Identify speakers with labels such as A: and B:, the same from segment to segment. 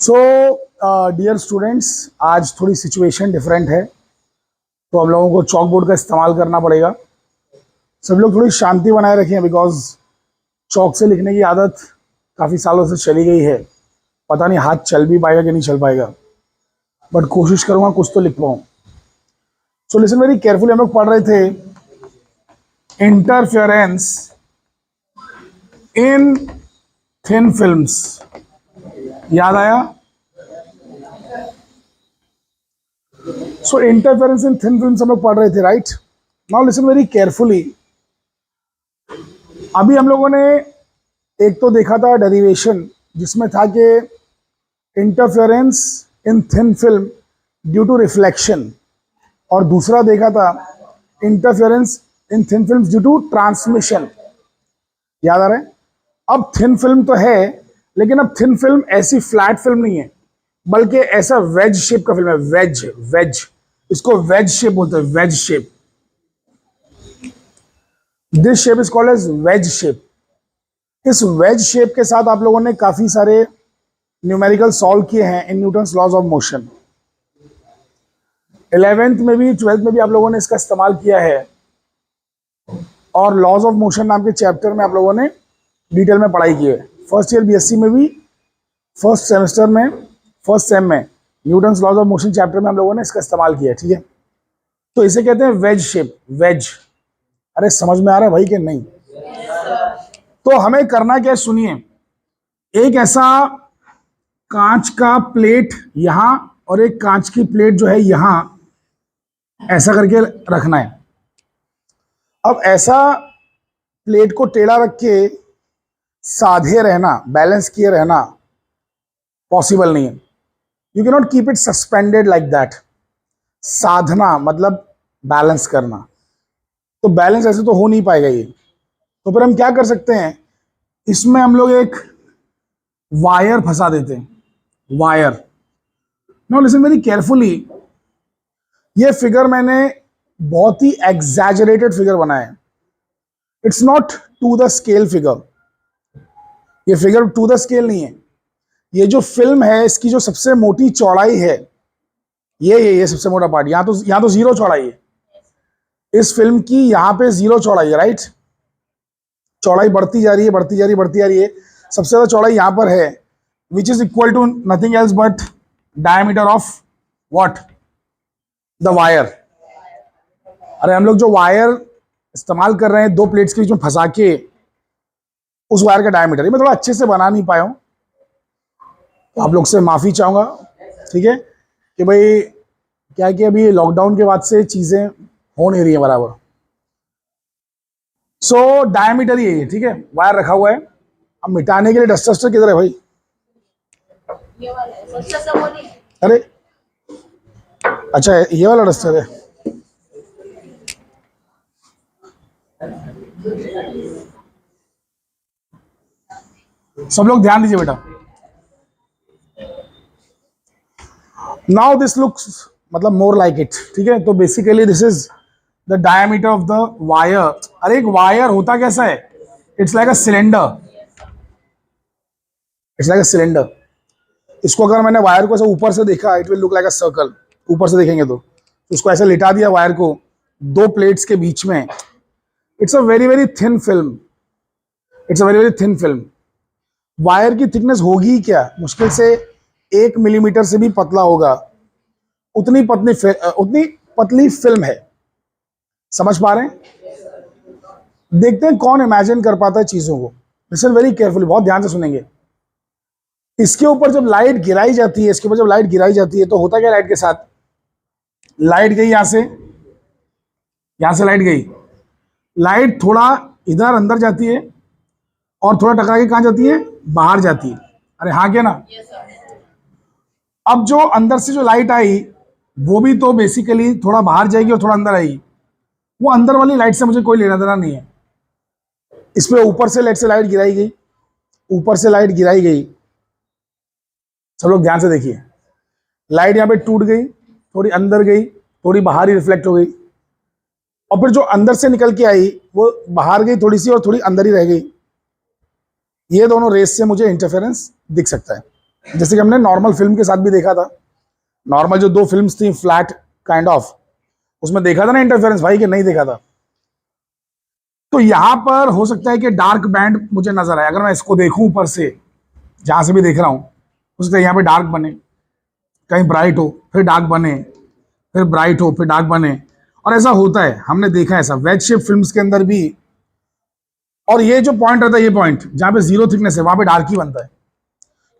A: So dear students, आज थोड़ी situation different है, तो हम लोगों को चॉक बोर्ड का इस्तेमाल करना पड़ेगा। सब लोग थोड़ी शांति बनाए रखें, बिकॉज चॉक से लिखने की आदत काफ़ी सालों से चली गई है। पता नहीं हाथ चल भी पाएगा कि नहीं चल पाएगा, बट कोशिश करूंगा कुछ तो लिख पाऊँ। So listen very carefully. हम लोग पढ़ रहे थे इंटरफेरेंस इन थिन फिल्म्स। याद आया? सो इंटरफेरेंस इन थिन फिल्म्स हम लोग पढ़ रहे थे, right? Now listen very carefully. अभी हम लोगों ने एक तो देखा था डेरिवेशन, जिसमें था कि interference in thin film due to reflection, और दूसरा देखा था interference in thin film due to transmission. याद आ रहा है? अब थिन फिल्म तो है, लेकिन अब थिन फिल्म ऐसी फ्लैट फिल्म नहीं है, बल्कि ऐसा वेज शेप का फिल्म है। वेज वेज इसको वेज शेप बोलते हैं, wedge shape. This shape is called as wedge shape. इस वेज शेप के साथ आप लोगों ने काफी सारे न्यूमेरिकल सॉल्व किए हैं in Newton's laws of motion. 11th में भी 12th में भी आप लोगों ने इसका इस्तेमाल किया है, और लॉज ऑफ मोशन नाम के चैप्टर में आप लोगों ने डिटेल में पढ़ाई की है। फर्स्ट ईयर बीएससी में भी फर्स्ट सेमेस्टर में फर्स्ट सेम में Newton's laws of motion chapter में हम लोगों ने इसका इस्तेमाल किया है, ठीक है? तो इसे कहते हैं वेज शेप, वेज। अरे समझ में आ रहा है भाई कि नहीं? तो हमें करना क्या है, सुनिए। एक ऐसा कांच का प्लेट यहां और एक कांच की प्लेट जो है यहां, ऐसा करके रखना है। अब ऐसा प्लेट को टेढ़ा रख के साधे रहना, बैलेंस किए रहना पॉसिबल नहीं है। You can not keep it suspended like that. साधना मतलब बैलेंस करना, तो बैलेंस ऐसे तो हो नहीं पाएगा ये। तो फिर हम क्या कर सकते हैं, इसमें हम लोग एक वायर फंसा देते हैं, wire. Now listen very carefully. ये फिगर मैंने बहुत ही एग्जैजरेटेड फिगर बनाया है। It's not to the scale figure. ये फिगर टू द स्केल नहीं है। ये जो फिल्म है, इसकी जो सबसे मोटी चौड़ाई है, ये सबसे मोटा पार्ट। यहां तो जीरो चौड़ाई है इस फिल्म की, यहां पे जीरो चौड़ाई है, राइट? चौड़ाई बढ़ती जा रही है, बढ़ती जा रही है, बढ़ती जा रही है। सबसे ज्यादा चौड़ाई यहां पर है, which is equal to nothing else but diameter of what? The wire. अरे हम लोग जो वायर इस्तेमाल कर रहे हैं दो प्लेट्स के बीच में फंसा के, उस वायर का डायमीटर, ये मैं थोड़ा अच्छे से बना नहीं पाया हूं, तो आप लोग से माफी चाहूंगा, ठीक है? कि भाई क्या है कि अभी लॉकडाउन के बाद से चीजें हो नहीं रही है बराबर। सो डायमीटर ही है, ठीक है? वायर रखा हुआ है। अब मिटाने के लिए डस्टर किधर है भाई? अरे अच्छा, ये वाला डस्टर है। सब लोग ध्यान दीजिए बेटा। नाउ दिस लुक्स मतलब मोर लाइक इट, ठीक है? तो basically this is the diameter of the wire. अरे एक वायर होता कैसा है? It's like a cylinder. It's like a cylinder. इसको अगर मैंने वायर को ऐसे ऊपर से देखा, it will look like a circle. ऊपर से देखेंगे तो उसको ऐसे लिटा दिया वायर को दो प्लेट्स के बीच में। It's a very very thin film. It's a very very thin film. Wire की थिकनेस होगी क्या? मुश्किल से 1 मिलीमीटर से भी पतला होगा। उतनी पतली फिल्म है। समझ पा रहे हैं? देखते हैं कौन इमेजिन कर पाता है चीजों को। लिसन वेरी केयरफुली, बहुत ध्यान से सुनेंगे। इसके ऊपर जब लाइट गिराई जाती है, इसके ऊपर जब लाइट गिराई जाती है, तो होता क्या लाइट के साथ? लाइट गई यहां से लाइट गई। लाइट थोड़ा इधर अंदर जाती है और थोड़ा टकरा के कहां जाती है? बाहर जाती है। अरे हाँ क्या ना? अब जो अंदर से जो लाइट आई, वो भी तो बेसिकली थोड़ा बाहर जाएगी और थोड़ा अंदर आएगी। वो अंदर वाली लाइट से मुझे कोई लेना देना नहीं है। इस पे ऊपर से लाइट गिराई गई, ऊपर से लाइट गिराई गई। सब लोग ध्यान से देखिए। लाइट यहाँ पे टूट गई, थोड़ी अंदर गई, थोड़ी बाहर ही रिफ्लेक्ट हो गई, और फिर जो अंदर से निकल के आई वो बाहर गई थोड़ी सी और थोड़ी अंदर ही रह गई। ये दोनों रेस से मुझे इंटरफेरेंस दिख सकता है। जैसे कि हमने नॉर्मल फिल्म के साथ भी देखा था, नॉर्मल जो दो फिल्म्स थी फ्लैट काइंड ऑफ, उसमें देखा था ना इंटरफेरेंस भाई, कि नहीं देखा था। तो यहां पर हो सकता है कि डार्क बैंड मुझे नजर आए, अगर मैं इसको देखूं ऊपर से, जहां से भी देख रहा हूं, हो सकता है यहाँ पे डार्क बने, कहीं ब्राइट हो फिर डार्क बने, फिर ब्राइट हो फिर डार्क बने, और ऐसा होता है, हमने देखा है ऐसा वेज शेप फिल्म्स के अंदर भी। और ये जो पॉइंट रहता है, ये पॉइंट जहां पे जीरो थिकनेस है, वहां पे डार्क ही बनता है,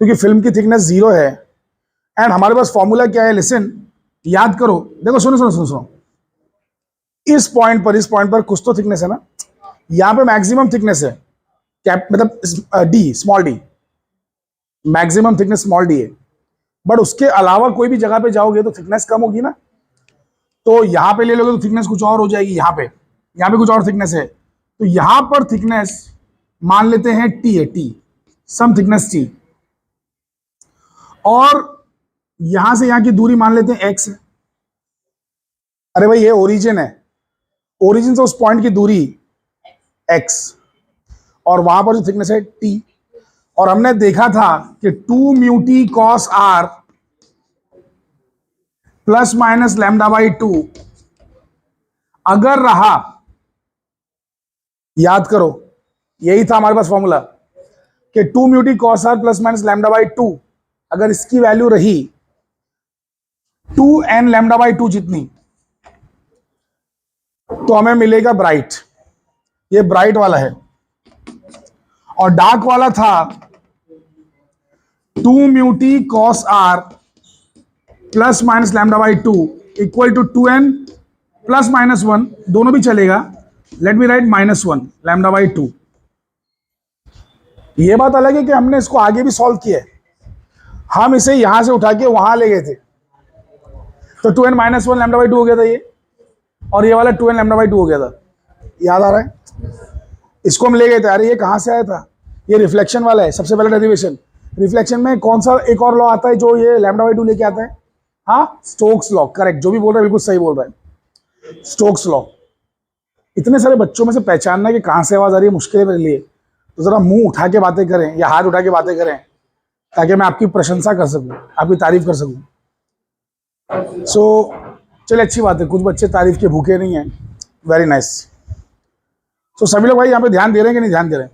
A: क्योंकि फिल्म की थिकनेस जीरो है। एंड हमारे पास फॉर्मूला क्या है, लिसन, याद करो, देखो, सुनो सुनो सुनो सुनो, इस पॉइंट पर कुछ तो थिकनेस है ना, यहां पे मैक्सिमम थिकनेस है, कैप मतलब D, small D, maximum thickness small D है। बट उसके अलावा कोई भी जगह पे जाओगे तो थिकनेस कम होगी ना, तो यहां पे ले लोगे तो थिकनेस कुछ और हो जाएगी, यहां पे कुछ और थिकनेस है, तो यहां पर थिकनेस मान लेते हैं टी है, टी, सम थिकनेस टी, और यहां से यहां की दूरी मान लेते हैं एक्स है। अरे भाई ये ओरिजिन है, ओरिजिन से उस पॉइंट की दूरी एक्स, और वहां पर जो थिकनेस है टी, और हमने देखा था कि 2 mu t cos r plus minus lambda by 2 अगर रहा, याद करो, यही था हमारे पास फॉर्मूला, कि 2 mu t cos r plus minus lambda by 2, अगर इसकी वैल्यू रही 2n लैम्डा बाई 2 जितनी, तो हमें मिलेगा ब्राइट, ये ब्राइट वाला है, और डार्क वाला था 2 mu t cos r plus minus lambda by 2 equal to 2n plus minus 1, दोनों भी चलेगा, let me write -1 lambda by 2। ये बात अलग है कि हमने इसको आगे भी सॉल्व किया है, हम इसे यहां से उठा के वहां ले गए थे, तो 2n -1 लैम्डा बाई 2 हो गया था ये, और ये वाला 2n लैम्डा बाई 2 हो गया था, याद आ रहा है? इसको हम ले गए थे, अरे ये कहां से आया था, ये रिफ्लेक्शन वाला है, सबसे पहला डेरिवेशन। रिफ्लेक्शन में कौन सा एक और लॉ आता है जो ये लैम्डा बाई 2 लेके आता है? हाँ, स्टोक्स लॉ, करेक्ट, जो भी बोल रहा है बिल्कुल सही बोल रहा है, स्टोक्स लॉ। इतने सारे बच्चों में से पहचानना कि कहां से आवाज आ रही है मुश्किल है मेरे लिए, तो जरा मुंह उठा के बातें करें या हाथ उठा के बातें करें, ताकि मैं आपकी प्रशंसा कर सकूं, आपकी तारीफ कर सकूं। सो चलिए, अच्छी बात है, कुछ बच्चे तारीफ के भूखे नहीं हैं, वेरी नाइस। सो सभी लोग भाई यहाँ पे ध्यान दे रहे हैं कि नहीं ध्यान दे रहे हैं?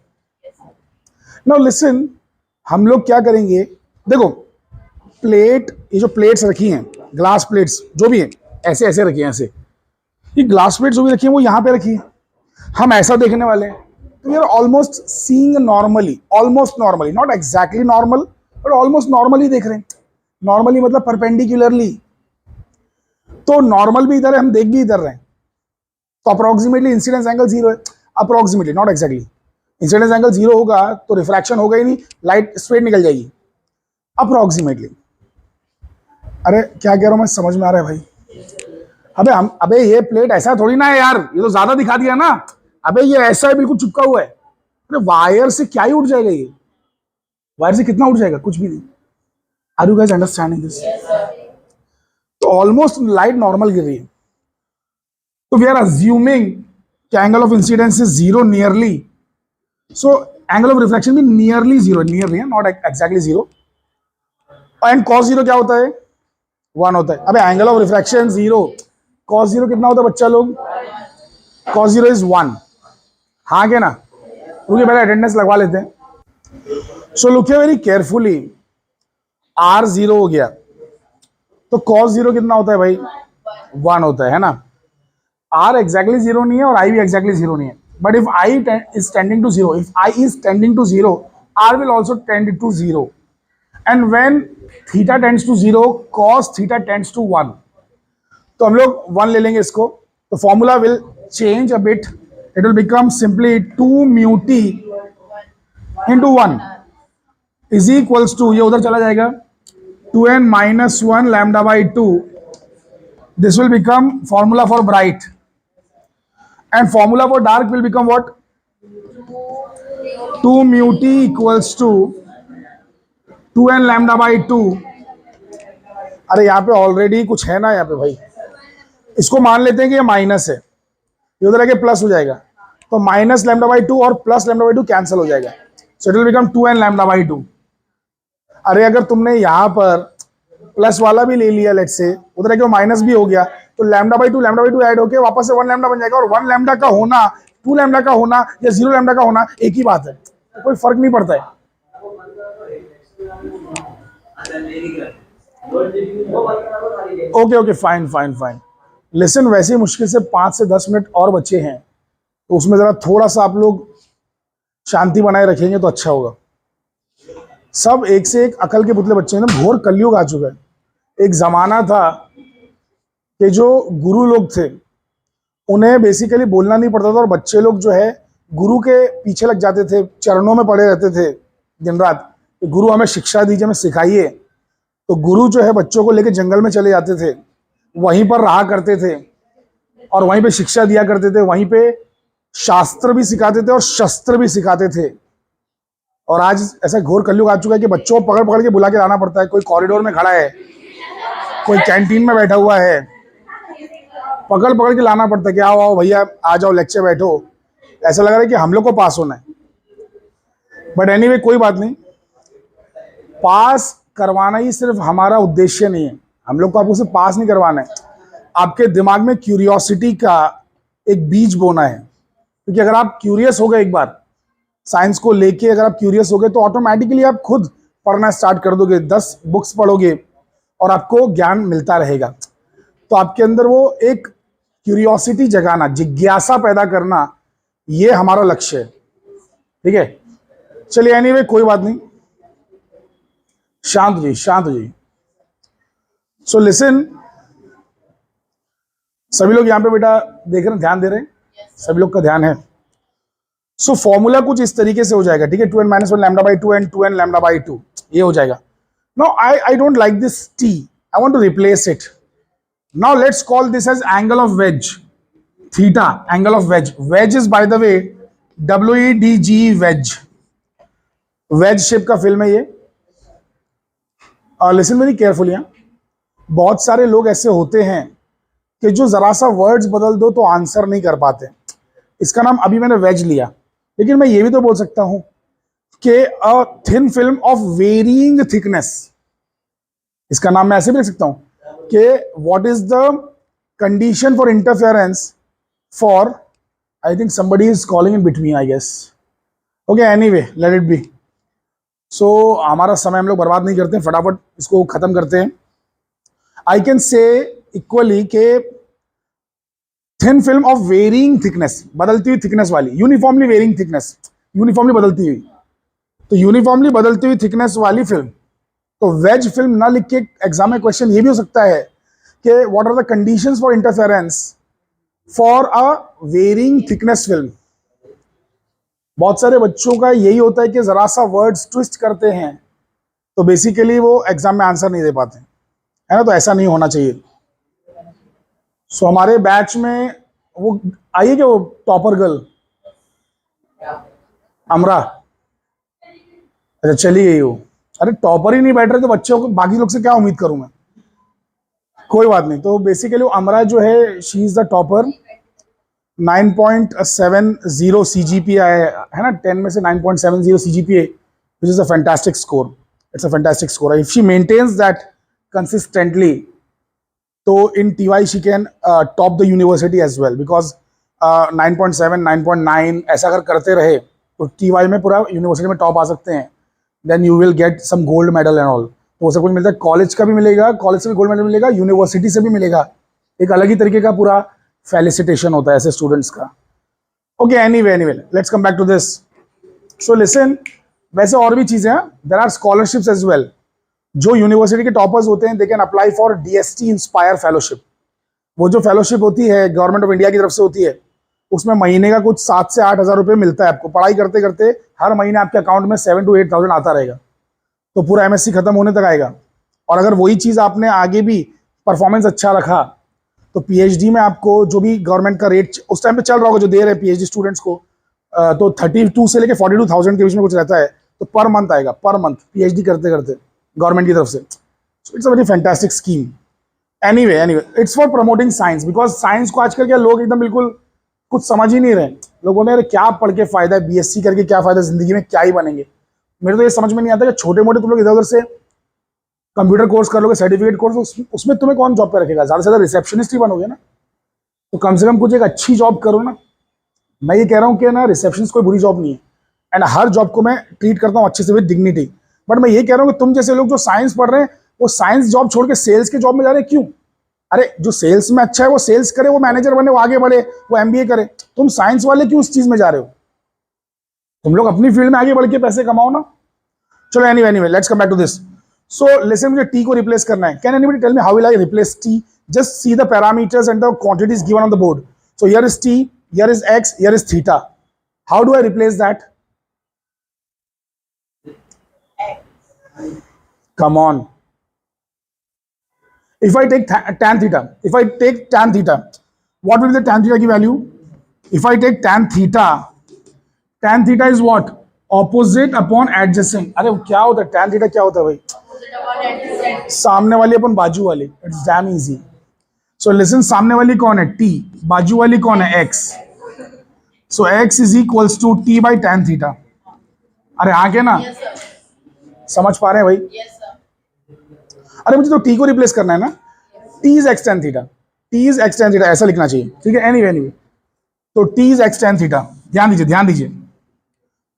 A: नाउ लिसन, हम लोग क्या करेंगे, देखो प्लेट, ये जो प्लेट्स रखी हैं, ग्लास प्लेट्स जो भी हैं, ऐसे ऐसे रखी हैं, ऐसे ये ग्लास प्लेट्स जो भी रखी हैं वो यहाँ पे रखी है, हम ऐसा देखने वाले हैं, तो यार almost seeing normally, almost normally, not exactly normal but almost normally देख रहे हैं। नॉर्मली मतलब परपेंडिकुलरली, तो नॉर्मल भी इधर है, हम देख भी इधर रहे हैं, तो अप्रोक्सीमेटली इंसिडेंस एंगल 0 है, approximately, not exactly. Incidence angle 0 होगा तो रिफ्रैक्शन होगा ही नहीं, लाइट स्ट्रेट निकल जाएगी, अप्रोक्सीमेटली। अरे क्या कह रहा हूं मैं, समझ में आ रहा है भाई? अबे ये प्लेट ऐसा थोड़ी ना है यार, ये तो ज्यादा दिखा दिया ना, अबे ये ऐसा है, बिल्कुल चिपका हुआ है। अरे वायर से क्या ही उठ जाएगा ये, वायर से कितना उठ जाएगा, कुछ भी नहीं। Are you guys understanding this? तो ऑलमोस्ट लाइट नॉर्मल गिर रही है, तो वी आर अज्यूमिंग कि angle of incidence is 0 nearly, so angle of reflection भी नियरली 0, नियर नहीं है, नॉट एक्जैक्टली 0। एंड cos 0 क्या होता है? 1 होता है। अबे एंगल ऑफ रिफ्रैक्शन 0, cos 0 कितना होता है बच्चा लोग? cos 0 इज 1, हाँ क्या ना? रुकिए पहले अटेंडेंस लगवा लेते हैं। So look very carefully, r 0 हो गया, तो cos 0 कितना होता है भाई? 1 होता है ना? r exactly 0 नहीं है और I भी exactly 0 नहीं है, but if I is tending to 0, if I is tending to 0, r will also tend to 0, and when theta tends to 0, cos theta tends to 1, तो हम लोग 1 ले लेंगे इसको, तो formula will change a bit, it will become simply 2 mu t into 1 is equals to, ये उधर चला जाएगा, 2n minus 1 lambda by 2. This will become formula for bright, and formula for dark will become what? 2 mu t equals to 2n lambda by 2. अरे यहाँ पे already कुछ है ना यहाँ पे भाई, इसको मान लेते हैं कि ये माइनस है, ये उधर आके प्लस हो जाएगा, तो माइनस लैम्डा बाई 2 और प्लस लैम्डा बाई 2 कैंसिल हो जाएगा, so it will become 2n lambda by 2। अरे अगर तुमने यहाँ पर प्लस वाला भी ले लिया, लेट से उधर एक माइनस भी हो गया, तो लैम्डा बाई टू ऐड होके वापस से 1 लैम्डा बन जाएगा। और 1 लैम्डा का होना, 2 लैम्डा का होना या 0 लैम्डा का होना एक ही बात है, तो कोई फर्क नहीं पड़ता है। Okay okay, fine fine fine. Lesson वैसे ही मुश्किल से 5 से 10 मिनट और बचे हैं, तो उसमें जरा थोड़ा सा आप लोग शांति बनाए रखेंगे तो अच्छा होगा। सब एक से एक अकल के पुतले बच्चे हैं, एकदम घोर कलयुग आ चुका है। एक जमाना था कि जो गुरु लोग थे उन्हें बेसिकली बोलना नहीं पड़ता था, और बच्चे लोग जो है गुरु के पीछे लग जाते थे, चरणों में पड़े रहते थे दिन रात कि गुरु हमें शिक्षा दीजिए, हमें सिखाइए। तो गुरु जो है बच्चों को लेकर जंगल में चले जाते थे, वहीं पर रहा करते थे और वहीं पे शिक्षा दिया करते थे, वहीं पे शास्त्र भी सिखाते थे और शस्त्र भी सिखाते थे। और आज ऐसा घोर कलयुग आ चुका है कि बच्चों को पकड़ पकड़ के बुला के लाना पड़ता है। कोई कॉरिडोर में खड़ा है, कोई कैंटीन में बैठा हुआ है, पकड़ पकड़ के लाना पड़ता है कि आओ आओ भैया, आ जाओ, लेक्चर बैठो। ऐसा लग रहा है कि हम लोग को पास होना है। बट एनीवे, कोई बात नहीं, पास करवाना ही सिर्फ हमारा उद्देश्य नहीं है। हम लोग को आपको सिर्फ पास नहीं करवाना है, आपके दिमाग में क्यूरियोसिटी का एक बीज बोना है। क्योंकि अगर आप क्यूरियस हो गए एक बार साइंस को लेके, अगर आप क्यूरियस हो गए तो ऑटोमेटिकली आप खुद पढ़ना स्टार्ट कर दोगे, 10 बुक्स पढ़ोगे और आपको ज्ञान मिलता रहेगा। तो आपके अंदर वो एक क्यूरियोसिटी जगाना, जिज्ञासा पैदा करना, ये हमारा लक्ष्य है। ठीक है, चलिए एनीवे, कोई बात नहीं, शांत जी, शांत जी। सो लिसन, सभी लोग यहाँ पे बेटा देख रहे हैं, ध्यान दे रहे हैं? सभी लोग का ध्यान है। सो फॉर्मूला कुछ इस तरीके से हो जाएगा, ठीक है, 2n-1 lambda by 2 and 2n lambda by 2, ये हो जाएगा। Now I don't like this t, I want to replace it. Now let's call this as angle of wedge, theta, angle of wedge. Wedge is by the way WEDG, wedge, wedge shape का film है ये। Listen very carefully. बहुत सारे लोग ऐसे होते हैं कि जो जरा सा वर्ड्स बदल दो तो आंसर नहीं कर पाते। इसका नाम अभी मैंने वेज लिया, लेकिन मैं ये भी तो बोल सकता हूं कि a thin film of varying thickness, इसका नाम मैं ऐसे भी लिख सकता हूं कि what is the condition for interference for, I think somebody is calling in between, I guess. Okay, anyway, let it be. So हमारा समय हम लोग बर्बाद नहीं करते हैं, फटाफट इसको खत्म करते हैं। आई कैन से इक्वली के thin film of varying thickness, बदलती हुई थिकनेस वाली, यूनिफॉर्मली वेरिंग थिकनेस, यूनिफॉर्मली बदलती हुई, तो यूनिफॉर्मली बदलती हुई थिकनेस वाली फिल्म। तो वेज फिल्म ना लिख के एग्जाम में क्वेश्चन ये भी हो सकता है कि what are the conditions for interference for a varying thickness film. बहुत सारे बच्चों का यही होता है कि जरा सा वर्ड्स ट्विस्ट करते हैं तो बेसिकली वो एग्जाम में आंसर नहीं दे पाते, है ना? तो ऐसा नहीं होना चाहिए। सो हमारे बैच में वो आइए क्या, वो टॉपर गर्ल अमरा, अच्छा चली गई वो। अरे टॉपर ही नहीं बैठ रहे तो बच्चों को, बाकी लोग से क्या उम्मीद करूं मैं? कोई बात नहीं। तो बेसिकली वो अमरा जो है, she is the topper, 9.70 CGPA है ना, 10 में से 9.70 CGPA, which is a fantastic score. It's a fantastic score. If she maintains that consistently, तो in TY she can top the university as well, because 9.7, 9.9 ऐसा अगर करते रहे तो TY में पूरा यूनिवर्सिटी में टॉप आ सकते हैं। Then you will get some gold medal and all. तो सब कुछ मिलता है, कॉलेज का भी मिलेगा, कॉलेज से भी गोल्ड मेडल मिलेगा, यूनिवर्सिटी से भी मिलेगा। एक अलग ही तरीके का पूरा फेलिसिटेशन होता है ऐसे स्टूडेंट्स का। Okay, anyway let's come back to this. So listen, वैसे और भी चीजें हैं, there are scholarships as well. जो यूनिवर्सिटी के टॉपर्स होते हैं, they can apply for DST inspire fellowship. वो जो फेलोशिप होती है गवर्नमेंट ऑफ इंडिया की तरफ से होती है, उसमें महीने का कुछ 7 से 8 हज़ार रुपये मिलता है आपको। पढ़ाई करते करते हर महीने आपके अकाउंट में 7 to 8 थाउजेंड आता रहेगा, तो पूरा MSc खत्म होने तक आएगा। और अगर वही चीज़ आपने आगे भी परफॉर्मेंस अच्छा रखा तो PhD में आपको जो भी गवर्नमेंट का रेट उस टाइम पे चल रहा होगा, जो दे रहे हैं PhD स्टूडेंट्स को, तो 32 से लेके 42,000 के बीच में कुछ रहता है, तो पर मंथ आएगा, पर मंथ PhD करते करते गवर्नमेंट की तरफ से। So it's a very fantastic scheme. Anyway it's for promoting science, because science को आजकल क्या लोग एकदम बिल्कुल कुछ समझ ही नहीं रहे। लोगों ने क्या पढ़ के फायदा है, BSc करके क्या फायदा, जिंदगी में क्या ही बनेंगे। मेरे तो ये समझ में नहीं आता कि छोटे मोटे तुम लोग इधर उधर से कंप्यूटर कोर्स कर लोगे, सर्टिफिकेट कोर्स, उसमें तुम्हें कौन जॉब पे रखेगा? ज्यादा से ज्यादा रिसेप्शनिस्ट ही बनोगे ना। तो कम से कम कुछ एक अच्छी जॉब करो ना। मैं ये कह रहा हूँ कि ना रिसेप्शनिस्ट कोई बुरी जॉब नहीं है, एंड हर जॉब को मैं ट्रीट करता हूँ अच्छे से, विद डिग्निटी। बट मैं ये कह रहा हूँ कि तुम जैसे लोग जो साइंस पढ़ रहे हैं वो साइंस जॉब छोड़ के सेल्स के जॉब में जा रहे हैं, क्यों? अरे जो सेल्स में अच्छा है वो सेल्स करे, वो मैनेजर बने, वो आगे बढ़े, वो एमबीए करे। तुम साइंस वाले क्यों उस चीज में जा रहे हो? तुम लोग अपनी फील्ड में आगे बढ़ के पैसे कमाओ ना। चलो anyway let's come back to this. So listen, मुझे टी को रिप्लेस करना है। Can anybody tell me how will I replace t? Just see the parameters and the quantities given on the board. So here is t, here is x, here is theta. How do I replace that? Come on. If I take tan theta, what will be the tan theta की value? If I take tan theta is what? Opposite upon adjacent. अरे क्या होता है tan theta? क्या होता है भाई? सामने वाली अपन बाजू वाली. It's damn easy. So listen, सामने वाली कौन है? T. बाजू वाली कौन है? X. So X is equals to T by tan theta. अरे आगे ना? समझ पा रहे हैं भाई? अरे मुझे तो टी को रिप्लेस करना है ना। T is x tan theta, T is x tan theta ऐसा लिखना चाहिए, ठीक है। एनीवे तो T is x tan theta. ध्यान दीजिए,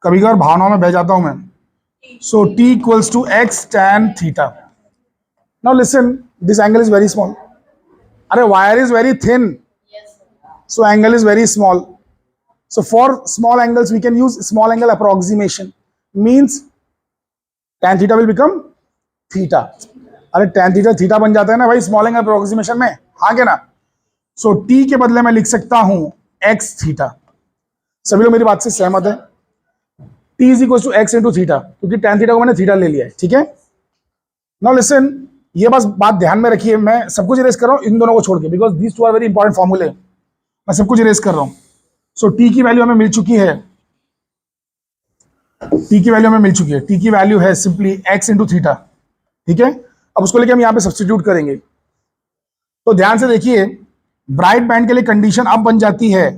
A: कभी कभार भावनाओं में बह जाता हूं मैं। So T equals to X tan theta. Now listen, this angle is very small. अरे wire is very thin, so angle is very small. So for small angles we can use small angle approximation, means tan theta will become theta. अरे tan theta बन जाता है ना भाई small angle approximation में, हाँ क्या ना? सो t के बदले मैं लिख सकता हूं x थीटा। सभी लोग मेरी बात से सहमत है? t is equal to x into theta, क्योंकि tan थीटा को मैंने थीटा ले लिया है, ठीक है। नाउ लिसन, ये बस बात ध्यान में रखिए, मैं सब कुछ इरेज कर रहा हूं इन दोनों को छोड़ के, because these two are very important फॉर्मूले। मैं सब कुछ इरेज कर रहा हूं। सो t की वैल्यू हमें मिल चुकी है, t की वैल्यू है सिंपली x इंटू थीटा, ठीक है। अब उसको लेके हम यहाँ पे सब्स्टिट्यूट करेंगे। तो ध्यान से देखिए, ब्राइट बैंड के लिए कंडीशन अब बन जाती है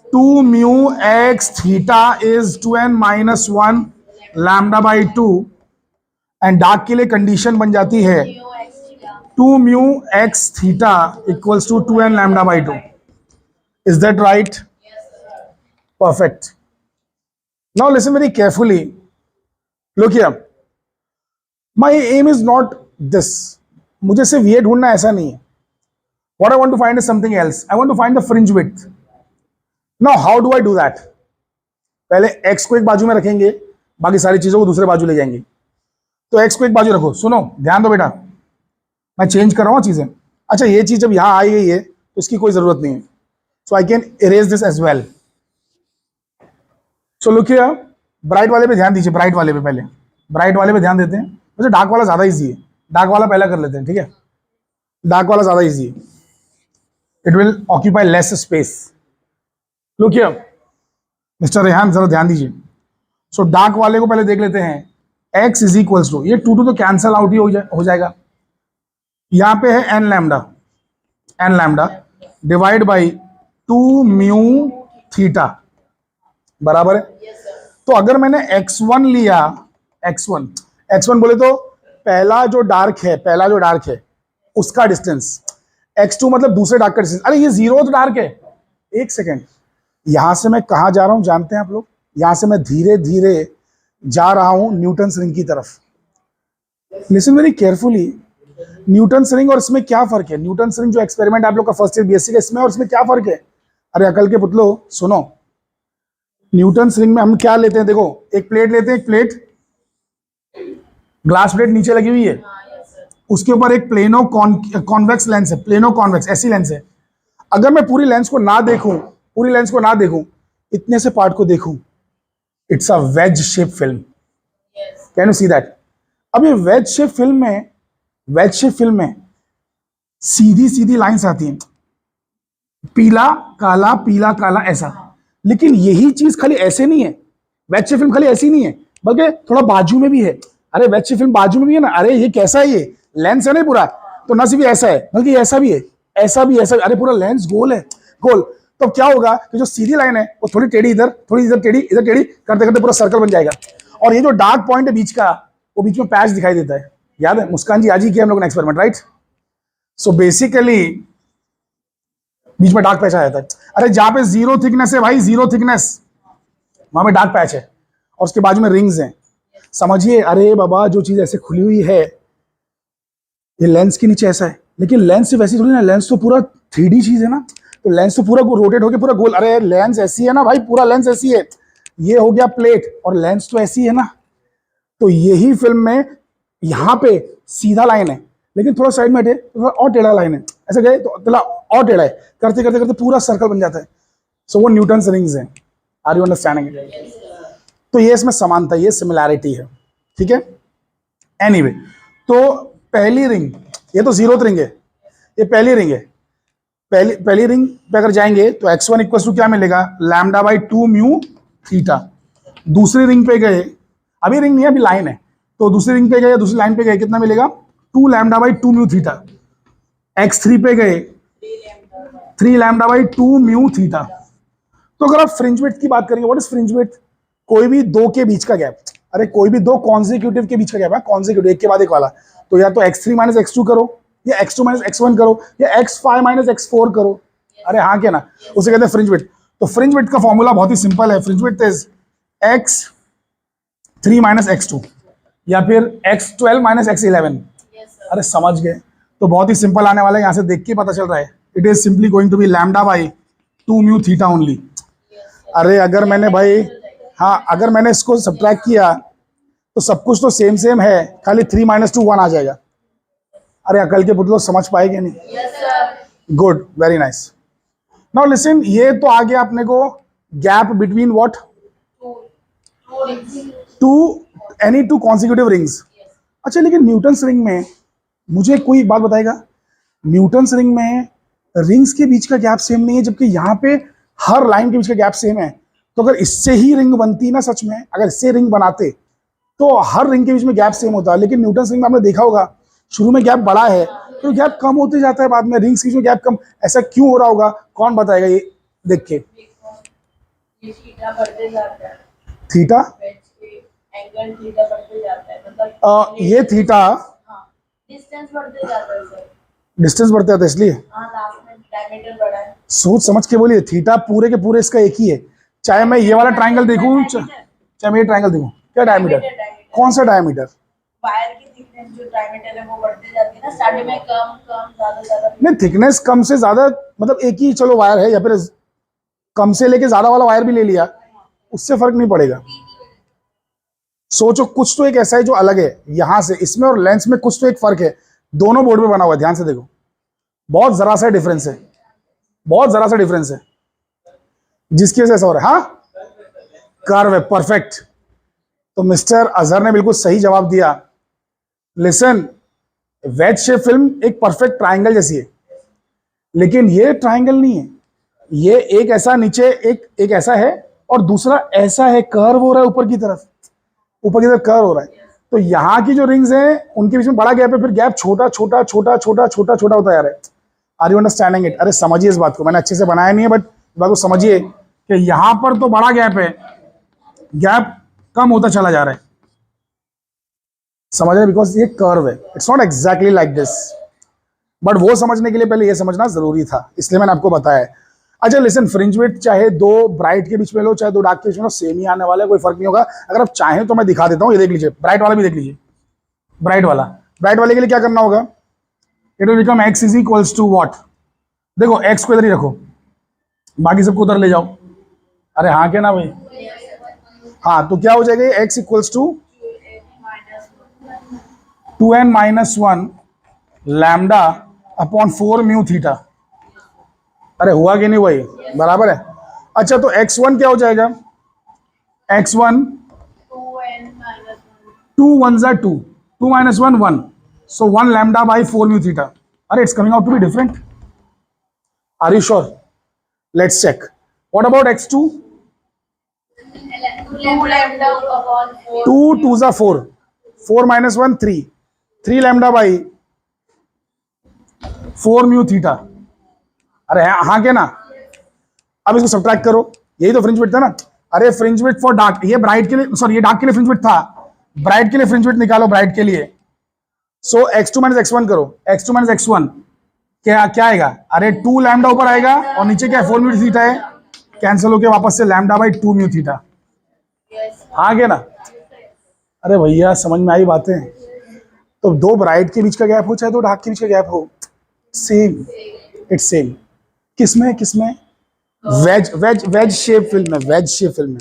A: 2 mu x theta is 2n-1 lambda by 2, and dark के लिए कंडीशन बन जाती है 2 mu x theta equals to 2n lambda by 2। Is that right? Perfect. Now listen very carefully. Look here. My aim is not this. मुझे सिर्फ ये ढूंढना ऐसा नहीं है. What I want to find is something else. I want to find the fringe width. Now how do I do that? पहले x को एक बाजू में रखेंगे, बाकी सारी चीजों को दूसरे बाजू ले जाएंगे। तो x को एक बाजू रखो। सुनो, ध्यान दो बेटा, मैं चेंज कर रहा हूँ चीजें। अच्छा, ये चीज जब यहां आई गई है तो इसकी कोई जरूरत नहीं है। So I can erase this as well. So look here, bright वाले पे ध्यान दीजिए, ब्राइट वाले पे ध्यान देते हैं। वैसे डार्क वाला ज्यादा इजी है, डार्क वाला पहला कर लेते हैं, ठीक है। डार्क वाला ज्यादा इजी है, it will occupy less space. Look here mister Rehan, जरा ध्यान दीजिए। सो डार्क वाले को पहले देख लेते हैं। x इज इक्वल्स टू, ये 2 तो कैंसल आउट ही हो जाएगा। यहाँ पे है n lambda divide by 2 mu theta, बराबर है। तो अगर मैंने x1 लिया, x1 बोले तो पहला जो डार्क है उसका डिस्टेंस, x2 मतलब दूसरे डार्क का डिस्टेंस। अरे ये 0th डार्क है। एक सेकेंड, यहां से मैं कहा जा रहा हूं जानते हैं आप लोग? यहां से मैं धीरे धीरे जा रहा हूं न्यूटन्स रिंग की तरफ। Listen very carefully, Newton's ring और इसमें क्या फर्क है? न्यूटन्स रिंग जो एक्सपेरिमेंट आप लोग का फर्स्ट ईयर बीएससी का, इसमें और इसमें क्या फर्क है? अरे अकल के पुतलो सुनो, न्यूटन्स रिंग में हम क्या लेते हैं? देखो, एक प्लेट लेते हैं, एक प्लेट, ग्लास प्लेट नीचे लगी हुई है, उसके ऊपर एक प्लेनो कॉन्वेक्स लेंस है, प्लेनो कॉन्वेक्स ऐसी लेंस है। अगर मैं पूरी लेंस को ना देखूं, इतने से पार्ट को देखूं, it's a veg shape film. Can you see that? अब ये वेज शेप फिल्म में सीधी लाइंस आती हैं, पीला काला ऐसा। लेकिन यही चीज खाली ऐसे नहीं है, वेज शेप फिल्म खाली ऐसी नहीं है, बल्कि थोड़ा बाजू में भी है। अरे वेज शेप फिल्म बाजू में भी है ना। अरे ये कैसा है? ये लेंस है ना पूरा, तो न सिर्फ ऐसा है बल्कि ऐसा भी है, ऐसा भी। अरे पूरा लेंस गोल है, गोल। तो क्या होगा कि जो सीधी लाइन है वो थोड़ी टेढ़ी इधर, थोड़ी इधर टेढ़ी, इधर टेढ़ी करते करते पूरा सर्कल बन जाएगा। और ये जो डार्क पॉइंट है बीच का, वो बीच में पैच दिखाई देता है, याद है? मुस्कान जी आज ही किया हम लोगों ने एक्सपेरिमेंट, राइट? सो बेसिकली बीच में डार्क पैच आ जाता है। अरे जहां पे जीरो थिकनेस है भाई, जीरो थिकनेस, वहां पे डार्क पैच है, और उसके बाजू में रिंग्स हैं, समझिए। अरे बाबा, जो चीज ऐसे खुली हुई है, ये लेंस के नीचे ऐसा है, लेकिन लेंस से वैसी थोड़ी ना, लेंस तो पूरा 3D चीज है ना, तो लेंस तो पूरा रोटेट होके पूरा गोल। अरे लेंस ऐसी है ना भाई, पूरा लेंस ऐसी है, ये हो गया प्लेट, और लेंस तो ऐसी है ना। तो यही फिल्म में यहां पे सीधा लाइन है, लेकिन थोड़ा साइड में थोड़ा और टेढ़ा लाइन है, ऐसे गए तो थोड़ा और टेढ़ा है, करते करते करते पूरा सर्कल बन जाता है। सो वो न्यूटन्स रिंग्स हैं। Are you understanding? तो ये इसमें समानता, ये सिमिलैरिटी है, ठीक है। एनीवे, तो पहली रिंग, ये तो जीरोथ रिंग है, ये पहली रिंग है। पहली रिंग पे अगर जाएंगे तो x1 इक्वल टू क्या मिलेगा, लैम्डा बाई 2 म्यू थीटा। दूसरी रिंग पे गए, अभी रिंग नहीं है, अभी लाइन है, तो दूसरी रिंग पे गए, दूसरी लाइन पे गए, कितना मिलेगा, 2 lambda by 2 mu theta. x3 पे गए, 3 लैम्डा बाई 2 म्यू थीटा। तो अगर आप फ्रिंज विड्थ की बात करेंगे, व्हाट इज फ्रिंज विड्थ? कोई भी दो के बीच का गैप, अरे कोई भी दो कॉन्जिक्यूटिव के बीच का गैप है, कॉन्जिक्यूटिव एक के बाद एक वाला। तो या तो x3 माइनस x2 करो, या x2 माइनस x1 करो, या x5 माइनस x4 करो। अरे हाँ क्या ना, उसे कहते हैं फ्रिंज विड्थ। तो फ्रिंज विड्थ का फॉर्मूला बहुत ही सिंपल है, fringe width is x3 minus x2, या फिर x12 माइनस x11। अरे समझ गए? तो बहुत ही सिंपल आने वाला है, यहां से देख के पता चल रहा है, it is simply going to be lambda by 2 mu theta only. अरे अगर मैंने भाई, हाँ अगर मैंने इसको सब्ट्रैक्ट किया तो सब कुछ तो सेम सेम है, खाली 3 माइनस 2 1 आ जाएगा। अरे अकल के पुतलों, समझ पाएंगे नहीं? Good, very nice. Now listen, ये तो आ गया अपने को gap between what, to any two consecutive rings. अच्छा, लेकिन न्यूटन्स रिंग में मुझे कोई बात बताएगा, न्यूटन्स रिंग में रिंग्स के बीच का गैप सेम नहीं है, जबकि यहाँ पे हर लाइन के बीच का गैप सेम है। तो अगर इससे ही रिंग बनती ना, सच में अगर इससे रिंग बनाते तो हर रिंग के बीच में गैप सेम होता है। लेकिन न्यूटन्स रिंग में आपने देखा होगा, शुरू में गैप बड़ा है, तो गैप कम होते जाता है बाद में, रिंग्स के बीच में गैप कम। ऐसा क्यों हो रहा होगा, कौन बताएगा ये देख के? थीटा, ये थीटा डिस्टेंस बढ़ते जाता है, इसलिए सोच समझ के बोलिए। थीटा पूरे के पूरे इसका एक ही है, चाहे मैं ये वाला ट्राइंगल देखूं, चाहे मैं ये ट्राइंगल देखूं। क्या डायमीटर? कौन सा डायमीटर?
B: वायर की थिकनेस जो डायमीटर है वो बढ़ती जाती है ना, स्टार्टिंग में कम कम ज्यादा।
A: नहीं, थिकनेस कम से ज्यादा मतलब एक ही चलो वायर है, या फिर कम से लेके ज्यादा वाला वायर भी ले लिया, उससे फर्क नहीं पड़ेगा। सोचो, कुछ तो एक ऐसा है जो अलग है यहां से, इसमें और लेंस में कुछ तो एक फर्क है। दोनों बोर्ड पे बना हुआ है, ध्यान से देखो, बहुत जरा सा डिफरेंस है, बहुत जरा सा डिफरेंस है, जिसकी वजह से ऐसा हो रहा है। हाँ, कर्व है, परफेक्ट। तो मिस्टर अजहर ने बिल्कुल सही जवाब दिया। लिसन, वेज शेप फिल्म एक परफेक्ट ट्राइंगल जैसी है, लेकिन ये ट्राइंगल नहीं है, ये एक ऐसा नीचे एक ऐसा है, और दूसरा ऐसा है, कर्व हो रहा है ऊपर की तरफ, ऊपर की तरफ कर्व हो रहा है। तो यहाँ की जो रिंग्स हैं उनके बीच में बड़ा गैप है, फिर गैप छोटा छोटा छोटा छोटा छोटा छोटा होता जा रहा है। Are you understanding it? अरे समझिए इस बात को, मैंने अच्छे से बनाया नहीं है, बट बात को समझिए कि यहां पर तो बड़ा गैप है, गैप कम होता चला जा रहा है, समझ रहे? बिकॉज ये कर्व है, it's not exactly like this, but वो समझने के लिए पहले ये समझना जरूरी था, इसलिए मैंने आपको बताया। अच्छा लिसन, फ्रिंज विड्थ चाहे दो ब्राइट के बीच में लो, चाहे दो डार्क के बीच में लो, सेम ही आने वाला है, कोई फर्क नहीं होगा। अगर आप चाहें तो मैं दिखा देता हूं, ये देख लीजिए, ब्राइट वाला भी देख लीजिए। ब्राइट वाले के लिए क्या करना होगा, it will become x is equals to what, देखो x को इधर ही रखो, बाकी सबको उधर ले जाओ। अरे हाँ क्या ना भाई, हाँ, तो क्या हो जाएगा, x equals to 2n minus 1 lambda upon 4 mu theta. अरे हुआ कि नहीं, वही बराबर है। अच्छा, तो x1 क्या हो जाएगा, x1 2 1 जा 2, 2 माइनस 1 1, so 1 lambda by 4 mu theta. अरे it's coming out to be different, are you sure? Let's check. What about x2? 2 2 जा 4, 4 माइनस 1 3, 3 लैम्डा बाई 4 म्यू थीटा। अरे हाँ क्या ना, अब इसको सब्ट्रैक्ट करो, यही तो फ्रिंज विड्थ था ना। अरे फ्रिंज विड्थ फॉर डार्क, ये ब्राइट के लिए, सॉरी ये डार्क के लिए फ्रिंज विड्थ था, ब्राइट के लिए फ्रिंज विड्थ निकालो ब्राइट के लिए। सो x2 माइनस x1 करो, x2 माइनस x1 क्या क्या आएगा, अरे 2 लैम्डा ऊपर आएगा और नीचे क्या है 4 म्यू थीटा है, कैंसिल होके वापस से लैम्डा बाई 2 म्यू थीटा आ गया ना। अरे भैया समझ में आई बातें। तो दो ब्राइट के बीच का गैप हो चाहे दो डार्क के बीच का गैप हो, सेम, इट्स सेम। किसमें किसमें, wedge wedge wedge shape film में, वेज शेप फिल्म में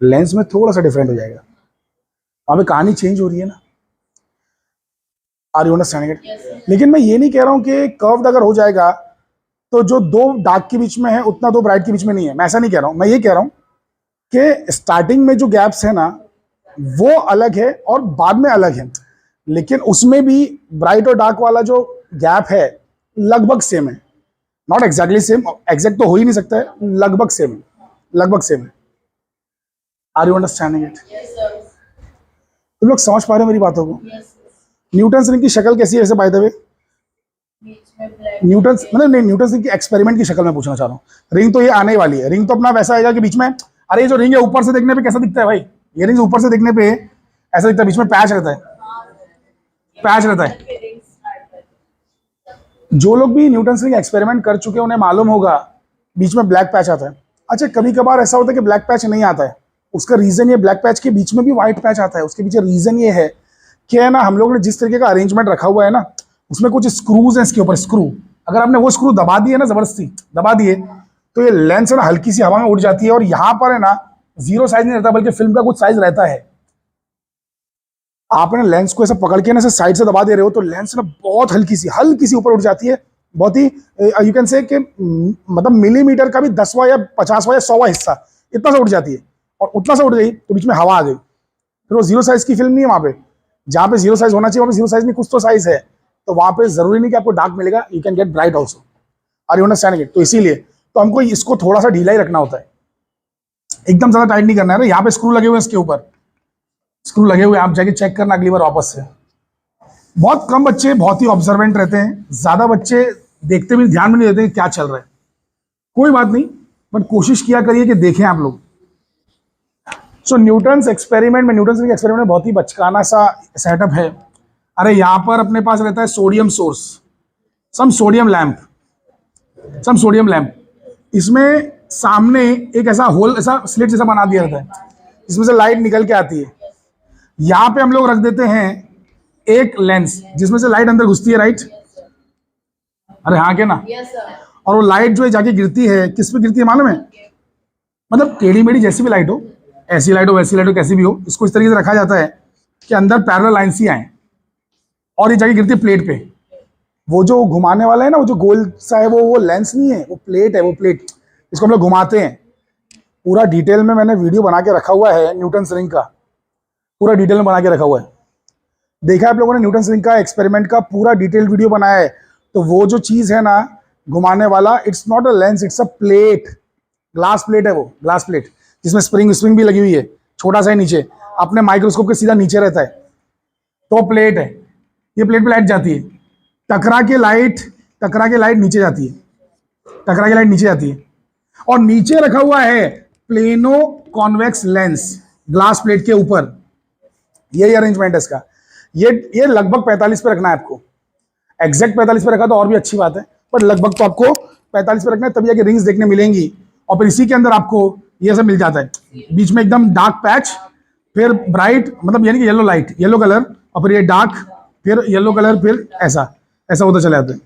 A: लेंस में थोड़ा सा डिफरेंट हो जाएगा, वहां पे कहानी चेंज हो रही है ना। Are you understanding it? लेकिन मैं ये नहीं कह रहा हूं कि कर्व्ड अगर हो जाएगा तो जो दो डार्क के बीच में है उतना दो ब्राइट के बीच में नहीं है, मैं ऐसा नहीं कह रहा हूं। मैं ये कह रहा हूं कि स्टार्टिंग में जो गैप्स है ना वो अलग है और बाद में अलग है, लेकिन उसमें भी ब्राइट और डार्क वाला जो गैप है लगभग सेम है, नॉट एग्जैक्टली सेम, एग्जैक्ट तो हो ही नहीं सकता है, लगभग सेम है, लगभग सेम है। Are you understanding it? तुम लोग समझ पा रहे हो मेरी बातों को? न्यूटन रिंग की शक्ल कैसी है वैसे बाय द वे? न्यूटन मतलब नहीं, न्यूटन रिंग की एक्सपेरिमेंट की शक्ल में पूछना चाह रहा हूँ। रिंग तो ये आने वाली है, रिंग तो अपना वैसा आएगा कि बीच में, अरे ये जो रिंग है ऊपर से देखने पे कैसा दिखता है भाई, ये रिंग ऊपर से देखने पे ऐसा दिखता है, बीच में पैच रहता है, पैच रहता है। जो लोग भी न्यूटन रिंग एक्सपेरिमेंट कर चुके हैं उन्हें मालूम होगा बीच में ब्लैक पैच आता है। अच्छा कभी कभार ऐसा होता है कि ब्लैक पैच नहीं आता है, उसका रीजन ये, ब्लैक पैच के बीच में भी व्हाइट पैच आता है, उसके पीछे रीजन ये है कि है ना हम लोग ने जिस तरीके का अरेंजमेंट रखा हुआ है ना उसमें कुछ स्क्रूज हैं इसके ऊपर, स्क्रू अगर आपने वो स्क्रू दबा दिए ना, जबरदस्ती दबा दिए तो ये लेंस है ना हल्की सी हवा में उड़ जाती है और यहाँ पर है ना जीरो साइज नहीं रहता बल्कि फिल्म का कुछ साइज रहता है। आपने लेंस को ऐसा पकड़ के ना साइड से दबा दे रहे हो तो लेंस ना बहुत हल्की सी ऊपर उठ जाती है, बहुत ही यू कैन से कि मतलब मिलीमीटर का भी 10वां या 50वां या 100वां हिस्सा इतना सा उठ जाती है, और उतना सा उठ गई तो बीच में हवा आ गई, फिर वो जीरो साइज की फिल्म नहीं है। वहां पे जहां पे जीरो साइज होना चाहिए वहां पे जीरो साइज नहीं, कुछ तो साइज है, तो वहां पे जरूरी नहीं कि आपको डार्क मिलेगा, you can get bright also. Are you understanding it? तो इसीलिए तो हमको इसको थोड़ा सा ढीला ही रखना होता है, एकदम ज्यादा टाइट नहीं करना है ना। यहाँ पे स्क्रू लगे हुए हैं, इसके ऊपर स्क्रू लगे हुए हैं, आप जाके चेक करना अगली बार वापस से। बहुत कम बच्चे बहुत ही ऑब्जर्वेंट रहते हैं, ज्यादा बच्चे देखते भी ध्यान भी नहीं देते कि क्या चल रहा है। कोई बात नहीं, बट कोशिश किया करिए कि देखें आप लोग। सो न्यूटन्स एक्सपेरिमेंट में, न्यूटन्स के एक्सपेरिमेंट में बहुत ही बचकाना सा सेटअप है। अरे यहाँ पर अपने पास रहता है सोडियम सोर्स, सम सोडियम लैंप, इसमें सामने एक ऐसा होल, ऐसा स्लिट जैसा बना दिया रहता है जिसमें से लाइट निकल के आती है। यहाँ पे हम लोग रख देते हैं एक लेंस जिसमें से लाइट अंदर घुसती है, राइट? अरे हाँ क्या ना? और वो लाइट जो है जाके गिरती है, किस पे गिरती है मालूम है? मतलब टेढ़ी मेढ़ी जैसी भी लाइट हो, ऐसी लाइट हो वैसी लाइट हो कैसी भी हो, इसको इस तरीके से रखा जाता है कि अंदर पैरेलल लाइन्स ही आए और ये जाके गिरती है प्लेट पे। वो जो घुमाने वाला है ना, वो जो गोल सा है, वो लेंस नहीं है, वो प्लेट है, वो प्लेट इसको हम लोग घुमाते हैं। पूरा डिटेल में मैंने वीडियो बना के रखा हुआ है न्यूटन्स रिंग का, पूरा डिटेल में बना के रखा हुआ है। देखा आप लोगों ने न्यूटन्स रिंग का एक्सपेरिमेंट का पूरा डिटेल वीडियो बनाया है। तो वो जो चीज है ना घुमाने वाला, it's not a lens, it's a plate, glass plate है वो, ग्लास प्लेट जिसमें स्प्रिंग भी लगी हुई है, छोटा सा ही नीचे, अपने माइक्रोस्कोप के सीधा नीचे रहता है, तो प्लेट है। ये प्लेट पे लाइट जाती है, टकरा के लाइट नीचे जाती है, टकरा के लाइट नीचे जाती है, और नीचे रखा हुआ है plano convex lens glass plate के ऊपर। यही अरेंजमेंट है इसका। ये लगभग 45 पे रखना है आपको, एग्जैक्ट 45 पे रखा तो और भी अच्छी बात है, पर लगभग तो आपको 45 पे रखना है, तभी आगे रिंग्स देखने मिलेंगी। और फिर इसी के अंदर आपको ये सब मिल जाता है, बीच में एकदम डार्क पैच, फिर ब्राइट, मतलब यानी कि येलो लाइट, येलो कलर, और फिर ये डार्क, फिर येलो कलर, फिर ऐसा ऐसा होता चला जाता है,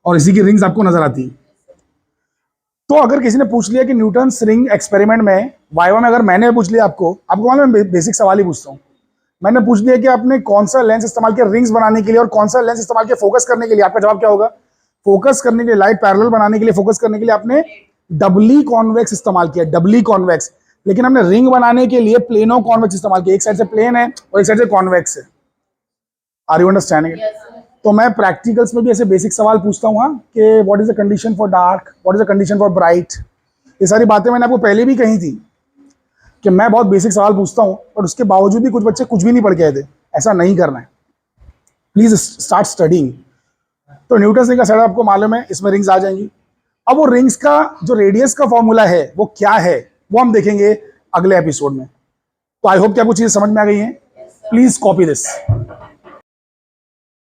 A: और इसी की रिंग्स आपको नजर आती है। तो अगर किसी ने पूछ लिया कि न्यूटन्स रिंग एक्सपेरिमेंट में, वाइवा में अगर मैंने पूछ लिया, आपको मालूम है, बेसिक सवाल ही पूछता हूँ, मैंने पूछ लिया कि आपने कौन सा लेंस इस्तेमाल किया रिंग्स बनाने के लिए और कौन सा लेंस इस्तेमाल किया फोकस करने के लिए, आपका जवाब क्या होगा? फोकस करने के लिए, लाइट पैरेलल बनाने के लिए, फोकस करने के लिए आपने डबली कॉन्वेक्स इस्तेमाल किया, डबली कॉन्वेक्स। लेकिन हमने रिंग बनाने के लिए प्लेनो कॉन्वेक्स इस्तेमाल किया, एक साइड से प्लेन है और एक साइड से कॉन्वेक्स है। Are you understanding? तो मैं प्रैक्टिकल्स में भी ऐसे बेसिक सवाल पूछता हूँ हाँ, कि what is the condition for dark, what is the condition for bright. ये सारी बातें मैंने आपको पहले भी कही थी कि मैं बहुत बेसिक सवाल पूछता हूँ, और उसके बावजूद भी कुछ बच्चे कुछ भी नहीं पढ़ के आए थे। ऐसा नहीं करना है, प्लीज स्टार्ट स्टडिंग। तो न्यूटन रिंग का सेटअप आपको मालूम है, इसमें रिंग्स आ जाएंगी। अब वो रिंग्स का जो रेडियस का फॉर्मूला है वो क्या है, वो हम देखेंगे अगले एपिसोड में। तो आई होप कि आपको चीजें समझ में आ गई हैं।
B: Yes, sir.
A: Please copy this.